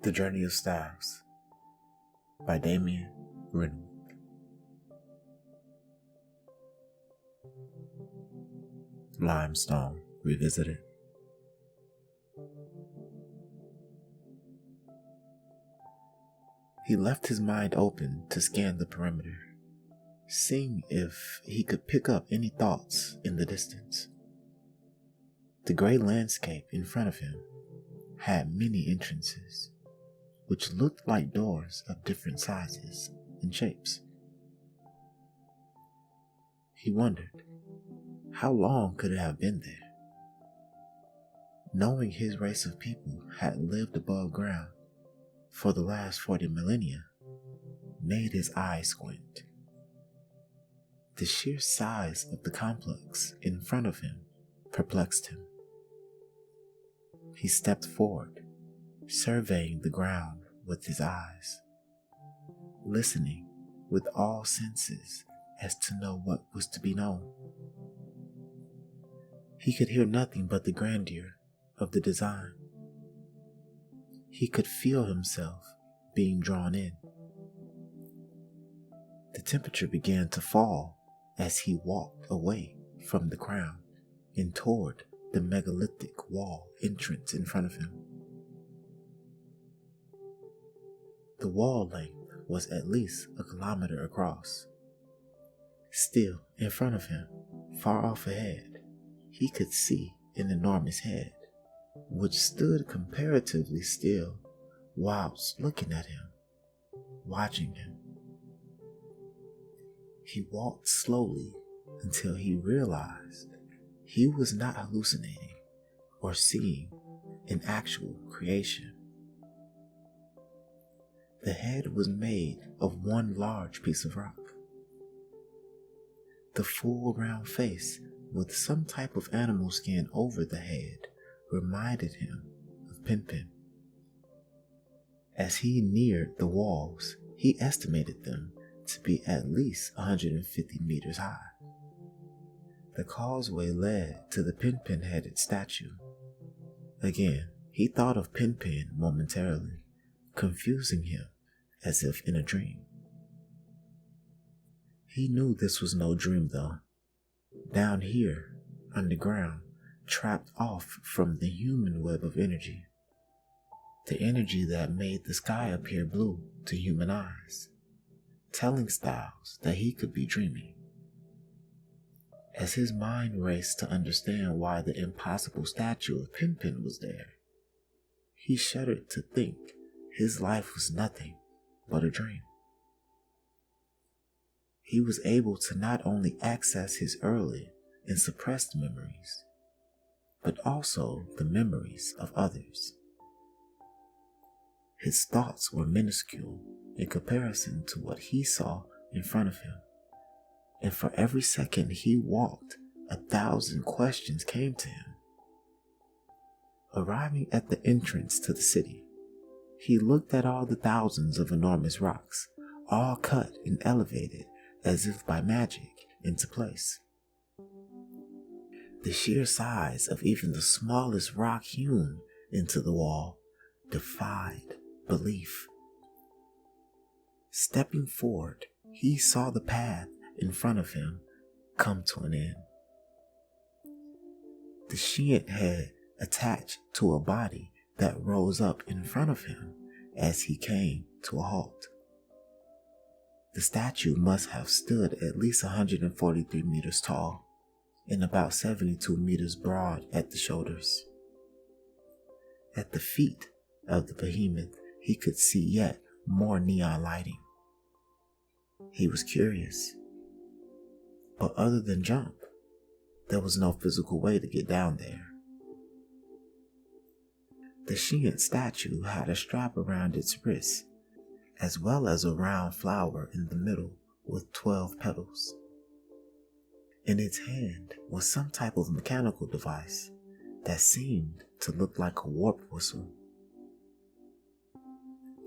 The Journey of Styles by Damien Reynolds. Limestone Revisited. He left his mind open to scan the perimeter, seeing if he could pick up any thoughts in the distance. The gray landscape in front of him had many entrances, which looked like doors of different sizes and shapes. He wondered, how long could it have been there? Knowing his race of people had lived above ground for the last 40 millennia made his eyes squint. The sheer size of the complex in front of him perplexed him. He stepped forward, surveying the ground with his eyes, listening with all senses as to know what was to be known. He could hear nothing but the grandeur of the design. He could feel himself being drawn in. The temperature began to fall as he walked away from the crown and toward the megalithic wall entrance in front of him. The wall length was at least a kilometer across. Still, in front of him, far off ahead, he could see an enormous head, which stood comparatively still whilst looking at him, watching him. He walked slowly until he realized he was not hallucinating or seeing an actual creation. The head was made of one large piece of rock. The full round face with some type of animal skin over the head reminded him of Pinpin. As he neared the walls, he estimated them to be at least 150 meters high. The causeway led to the Pinpin-headed statue. Again, he thought of Pinpin momentarily, confusing him as if in a dream. He knew this was no dream though. Down here, underground, trapped off from the human web of energy. The energy that made the sky appear blue to human eyes, telling Styles that he could be dreaming. As his mind raced to understand why the impossible statue of Pinpin was there, he shuddered to think his life was nothing but a dream. He was able to not only access his early and suppressed memories, but also the memories of others. His thoughts were minuscule in comparison to what he saw in front of him, and for every second he walked, 1,000 questions came to him. Arriving at the entrance to the city, he looked at all the thousands of enormous rocks, all cut and elevated as if by magic into place. The sheer size of even the smallest rock hewn into the wall defied belief. Stepping forward, he saw the path in front of him come to an end. The Shiant head attached to a body that rose up in front of him as he came to a halt. The statue must have stood at least 143 meters tall and about 72 meters broad at the shoulders. At the feet of the behemoth, he could see yet more neon lighting. He was curious, but other than jump, there was no physical way to get down there. The Shiant statue had a strap around its wrist, as well as a round flower in the middle with 12 petals. In its hand was some type of mechanical device that seemed to look like a warp whistle.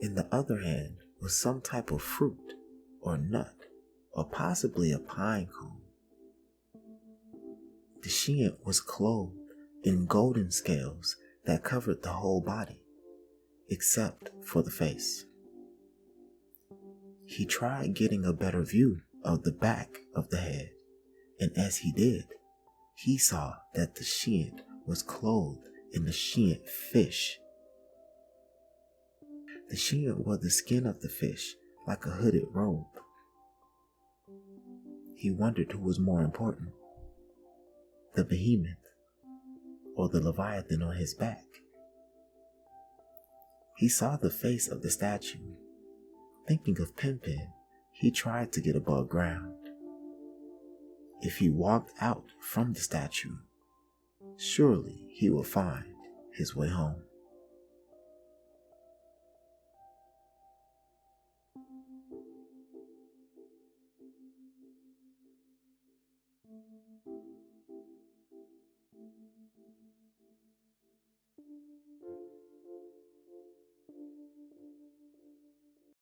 In the other hand was some type of fruit or nut, or possibly a pine cone. The Shiant was clothed in golden scales that covered the whole body, except for the face. He tried getting a better view of the back of the head, and as he did, he saw that the Shiant was clothed in the Shiant fish. The Shiant wore the skin of the fish like a hooded robe. He wondered who was more important, the behemoth or the Leviathan on his back. He saw the face of the statue. Thinking of Pinpin, he tried to get above ground. If he walked out from the statue, surely he would find his way home.